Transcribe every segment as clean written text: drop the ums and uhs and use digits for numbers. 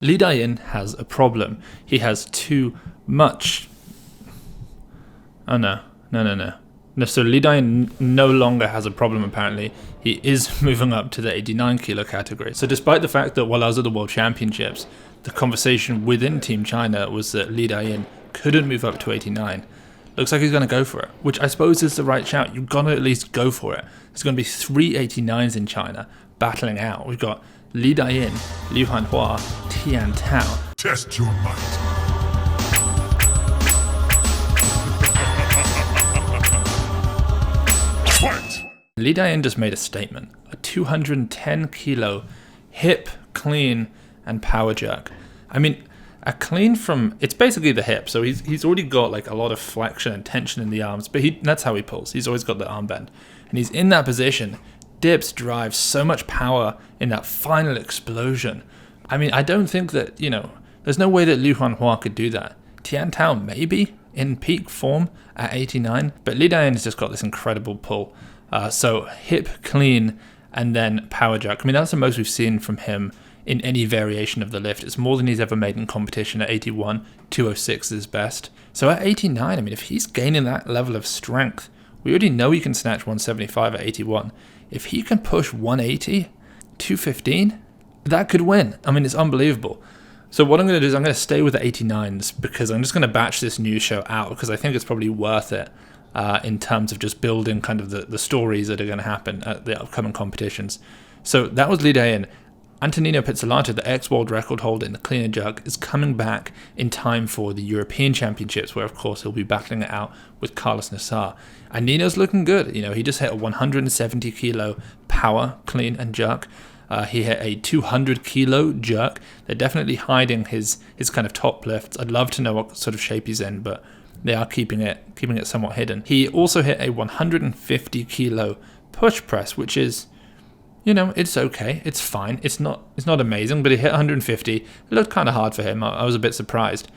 Li Dayin has a problem. He has too much... Oh, no. No, so Li Dayin no longer has a problem, apparently. He is moving up to the 89 kilo category. So despite the fact that while I was at the World Championships, the conversation within Team China was that Li Dayin couldn't move up to 89. Looks like he's going to go for it, which I suppose is the right shout. You've got to at least go for it. There's going to be 3 89s in China battling out. We've got Li Dayin, Liu Hanhua, Tian Tao. Test your might. Li Dayin just made a statement. A 210 kilo hip clean and power jerk. I mean, a clean from, it's basically the hip. So he's already got like a lot of flexion and tension in the arms, but that's how he pulls. He's always got the arm bend. And he's in that position, dips, drives, so much power in that final explosion. I mean, I don't think that, there's no way that Liu Hanhua could do that. Tian Tao maybe in peak form at 89, but Li Dayin has just got this incredible pull. So hip clean and then power jerk. I mean, that's the most we've seen from him in any variation of the lift. It's more than he's ever made in competition at 81. 206 is his best. So at 89, I mean, if he's gaining that level of strength, we already know he can snatch 175 at 81. If he can push 180, 215, that could win. I mean, it's unbelievable. So what I'm going to do is I'm going to stay with the 89s because I'm just going to batch this news show out because I think it's probably worth it. In terms of just building kind of the stories that are going to happen at the upcoming competitions. So that was Li Dayin. Antonino Pizzolato, the ex-world record holder in the clean and jerk, is coming back in time for the European Championships, where of course he'll be battling it out with Karlos Nasar. And Nino's looking good. He just hit a 170 kilo power clean and jerk. He hit a 200 kilo jerk. They're definitely hiding his kind of top lifts. I'd love to know what sort of shape he's in, but they are keeping it somewhat hidden. He also hit a 150 kilo push press, which is, it's okay. It's fine. It's not amazing, but he hit 150. It looked kind of hard for him. I was a bit surprised.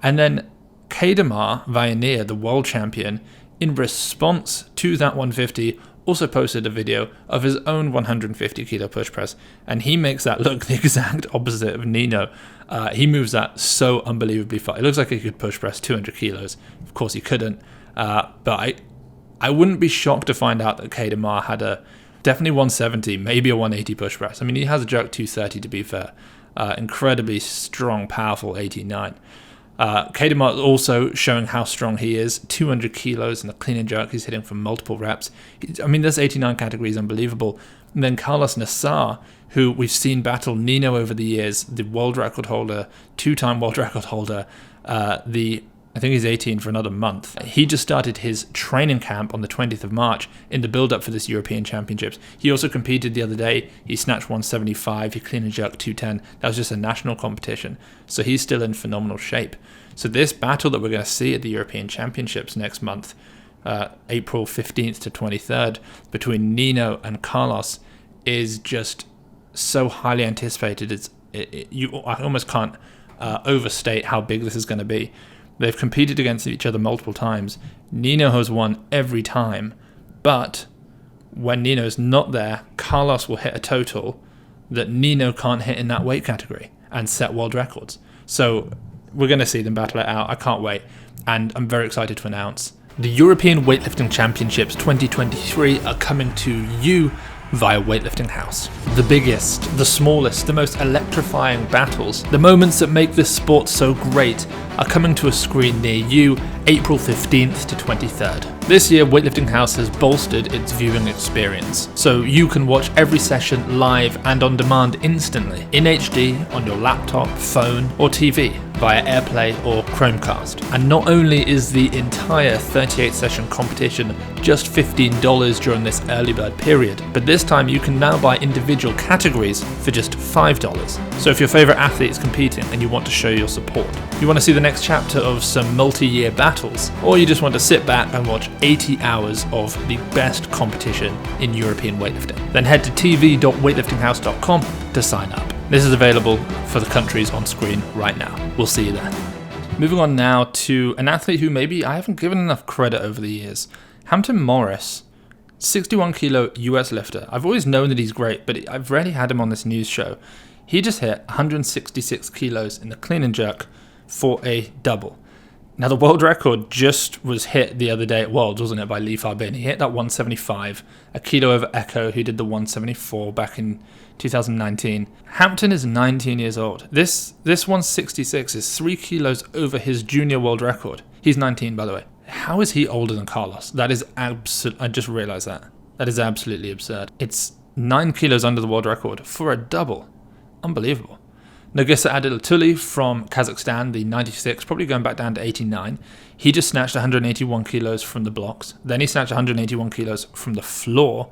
And then Kadamar Vallenilla, the world champion, in response to that 150, also posted a video of his own 150 kilo push press, and he makes that look the exact opposite of Nino. He moves that so unbelievably far. It looks like he could push press 200 kilos. Of course he couldn't, but I wouldn't be shocked to find out that Kadamar had a definitely 170, maybe a 180 push press. I mean, he has a jerk 230 to be fair. Incredibly strong, powerful 89. Kadamar also showing how strong he is, 200 kilos in the clean and jerk. He's hitting from multiple reps. I mean, this 89 category is unbelievable. And then Karlos Nasar, who we've seen battle Nino over the years, the world record holder, 2-time world record holder, I think he's 18 for another month. He just started his training camp on the 20th of March in the build-up for this European Championships. He also competed the other day. He snatched 175, he clean and jerked 210. That was just a national competition. So he's still in phenomenal shape. So this battle that we're going to see at the European Championships next month, April 15th to 23rd, between Nino and Karlos is just so highly anticipated. I almost can't overstate how big this is going to be. They've competed against each other multiple times. Nino has won every time, but when Nino's not there, Karlos will hit a total that Nino can't hit in that weight category and set world records. So we're going to see them battle it out. I can't wait. And I'm very excited to announce the European Weightlifting Championships 2023 are coming to you via Weightlifting House. The biggest, the smallest, the most electrifying battles, the moments that make this sport so great are coming to a screen near you April 15th to 23rd. This year, Weightlifting House has bolstered its viewing experience, so you can watch every session live and on demand instantly, in HD, on your laptop, phone, or TV, via AirPlay or Chromecast. And not only is the entire 38-session competition just $15 during this early bird period, but this time you can now buy individual categories for just $5. So if your favorite athlete is competing and you want to show your support, you want to see the next chapter of some multi-year battles, or you just want to sit back and watch 80 hours of the best competition in European weightlifting, then head to tv.weightliftinghouse.com to sign up. This is available for the countries on screen right now. We'll see you there. Moving on now to an athlete who maybe I haven't given enough credit over the years. Hampton Morris, 61 kilo US lifter. I've always known that he's great, but I've rarely had him on this news show. He just hit 166 kilos in the clean and jerk for a double. Now, the world record just was hit the other day at Worlds, wasn't it, by Li Dayin. He hit that 175, a kilo over Echo, who did the 174 back in 2019. Hampton is 19 years old. This 166 is 3 kilos over his junior world record. He's 19, by the way. How is he older than Karlos? That is I just realized that. That is absolutely absurd. It's 9 kilos under the world record for a double. Unbelievable. Nagisa Adilatuli from Kazakhstan, the 96, probably going back down to 89. He just snatched 181 kilos from the blocks. Then he snatched 181 kilos from the floor.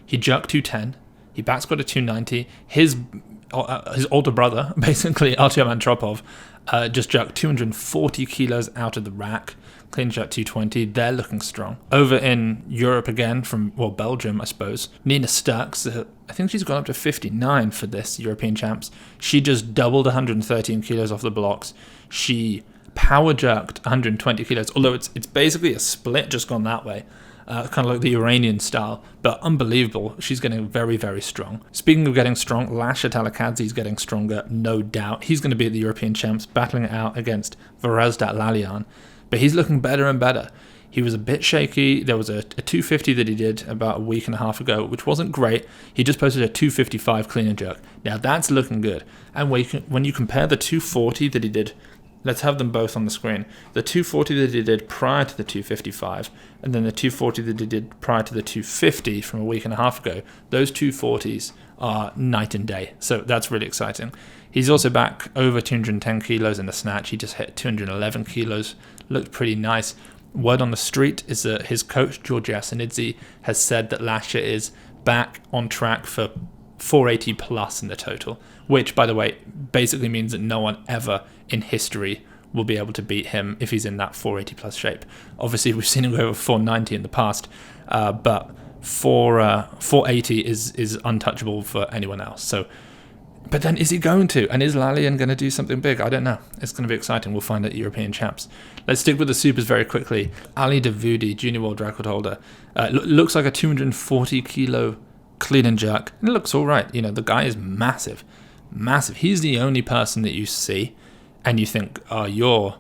He jerked 210. He back squatted 290. His older brother, basically Artyom Antropov, just jerked 240 kilos out of the rack. Clean jerk 220. They're looking strong. Over in Europe again, from, Belgium, I suppose. Nina Sturks, I think she's gone up to 59 for this European Champs. She just doubled 113 kilos off the blocks. She power jerked 120 kilos, although it's basically a split just gone that way. Kind of like the Iranian style, but unbelievable. She's getting very, very strong. Speaking of getting strong, Lasha Talakhadze is getting stronger, no doubt. He's going to be at the European Champs, battling it out against Varazdat Lalian. But he's looking better and better. He was a bit shaky. There was a 250 that he did about a week and a half ago, which wasn't great. He just posted a 255 clean and jerk. Now that's looking good. And when you compare the 240 that he did, let's have them both on the screen. The 240 that he did prior to the 255, and then the 240 that he did prior to the 250 from a week and a half ago, those 240s are night and day. So that's really exciting. He's also back over 210 kilos in the snatch. He just hit 211 kilos. Looked pretty nice. Word on the street is that his coach, Giulia, has said that Lasha is back on track for 480 plus in the total, which, by the way, basically means that no one ever in history will be able to beat him if he's in that 480 plus shape. Obviously, we've seen him go over 490 in the past, but 480 is untouchable for anyone else. So, but then is he going to? And is Lalian going to do something big? I don't know. It's going to be exciting. We'll find out European Champs. Let's stick with the supers very quickly. Ali Davoudi, junior world record holder, looks like a 240 kilo clean and jerk. And it looks all right. You know, the guy is massive. Massive. He's the only person that you see and you think, oh, you're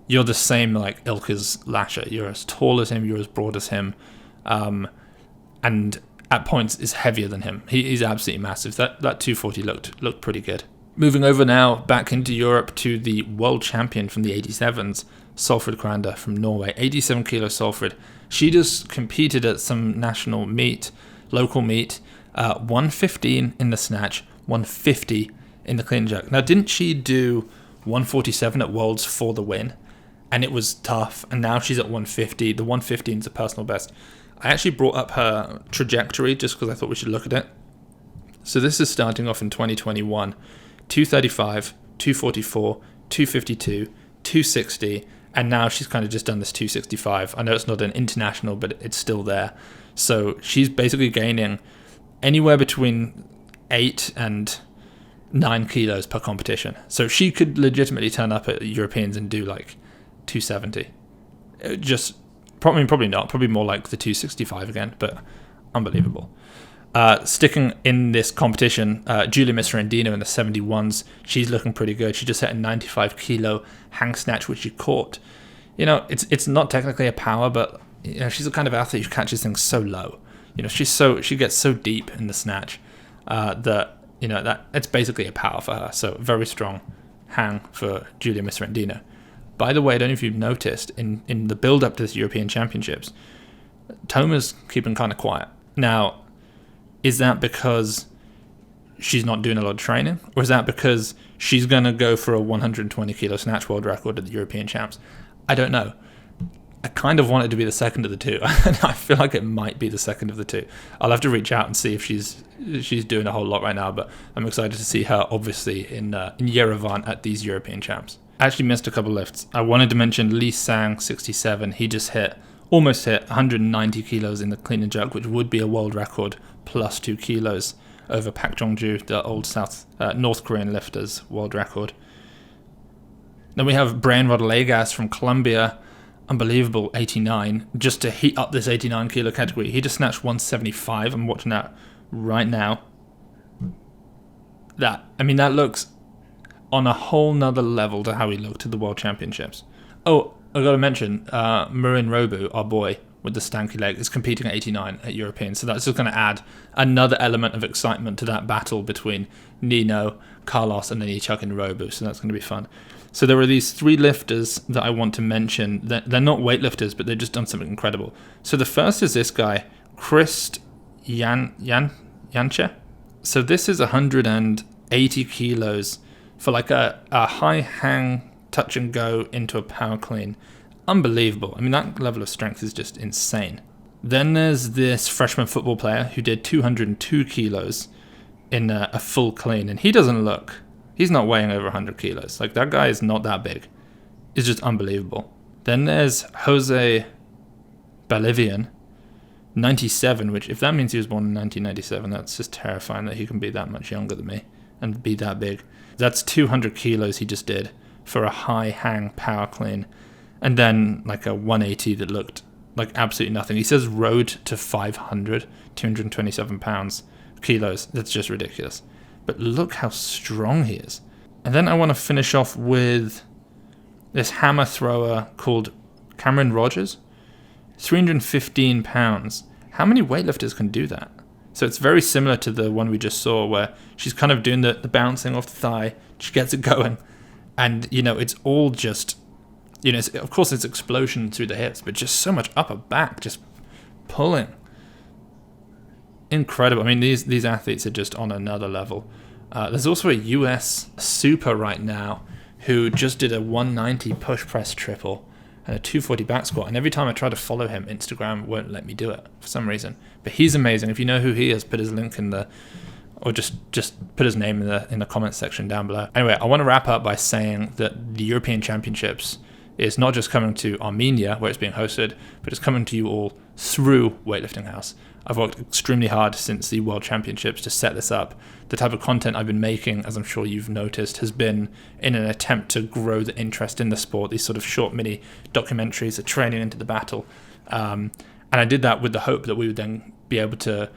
the same like ilk as Lasha. You're as tall as him. You're as broad as him. And at points is heavier than him. He's absolutely massive. That 240 looked pretty good. Moving over now back into Europe to the world champion from the 87s, Solfrid Koanda from Norway. 87 kilo Solfrid. She just competed at some national meet, local meet, 115 in the snatch, 150 in the clean jerk. Now, didn't she do 147 at Worlds for the win? And it was tough. And now she's at 150. The 115 is a personal best. I actually brought up her trajectory just because I thought we should look at it. So this is starting off in 2021. 235, 244, 252, 260, and now she's kind of just done this 265. I know it's not an international, but it's still there. So she's basically gaining anywhere between 8 and 9 kilos per competition. So she could legitimately turn up at Europeans and do like 270. Just probably not. Probably more like the 265 again, but unbelievable. Sticking in this competition, Giulia Miserendino in the 71s, she's looking pretty good. She just hit a 95 kilo hang snatch, which she caught. You know, it's not technically a power, but you know, she's the kind of athlete who catches things so low. You know, she gets so deep in the snatch that you know that it's basically a power for her. So very strong hang for Giulia Miserendino. By the way, I don't know if you've noticed in the build up to this European Championships, Toma's keeping kind of quiet now. Is that because she's not doing a lot of training? Or is that because she's going to go for a 120 kilo snatch world record at the European Champs? I don't know. I kind of want it to be the second of the two. And I feel like it might be the second of the two. I'll have to reach out and see if she's doing a whole lot right now. But I'm excited to see her, obviously, in Yerevan at these European Champs. I actually missed a couple lifts. I wanted to mention Li Sang, 67. He just almost hit 190 kilos in the clean and jerk, which would be a world record plus 2 kilos over Pak Jongju, the old North Korean lifter's world record. Then we have Brian Rodriguez from Colombia, unbelievable 89, just to heat up this 89 kilo category. He just snatched 175. I'm watching that right now. that looks on a whole nother level to how he looked at the World Championships. Oh, I got to mention, Marin Robu, our boy with the stanky leg, is competing at 89 at European, so that's just going to add another element of excitement to that battle between Nino, Karlos, and then Ichak and Robu, so that's going to be fun. So there are these 3 lifters that I want to mention. They're not weightlifters, but they've just done something incredible. So the first is this guy, Krist Janche. So this is 180 kilos for like a high hang touch and go into a power clean. Unbelievable. I mean, that level of strength is just insane. Then there's this freshman football player who did 202 kilos in a full clean, and he's not weighing over 100 kilos. Like, that guy is not that big. It's just unbelievable. Then there's Jose Bolivian, 97, which, if that means he was born in 1997, that's just terrifying that he can be that much younger than me and be that big. That's 200 kilos he just did for a high hang power clean. And then like a 180 that looked like absolutely nothing. He says road to 500, 227 kilos. That's just ridiculous. But look how strong he is. And then I want to finish off with this hammer thrower called Cameron Rogers. 315 pounds. How many weightlifters can do that? So it's very similar to the one we just saw where she's kind of doing the bouncing off the thigh. She gets it going. And, it's all just, of course it's explosion through the hips, but just so much upper back, just pulling. Incredible. I mean, these athletes are just on another level. There's also a US super right now who just did a 190 push press triple and a 240 back squat. And every time I try to follow him, Instagram won't let me do it for some reason. But he's amazing. If you know who he is, put his link in the, or just put his name in the comments section down below. Anyway, I want to wrap up by saying that the European Championships is not just coming to Armenia, where it's being hosted, but it's coming to you all through Weightlifting House. I've worked extremely hard since the World Championships to set this up. The type of content I've been making, as I'm sure you've noticed, has been in an attempt to grow the interest in the sport, these sort of short mini documentaries, a training into the battle. And I did that with the hope that we would then be able to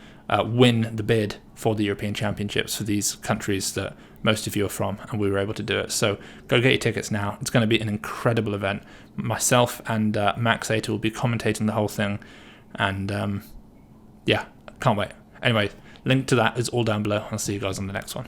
win the bid for the European Championships for these countries that most of you are from, and we were able to do it. So go get your tickets now. It's going to be an incredible event. Myself and Max Ater will be commentating the whole thing, and yeah, can't wait. Anyway, link to that is all down below. I'll see you guys on the next one.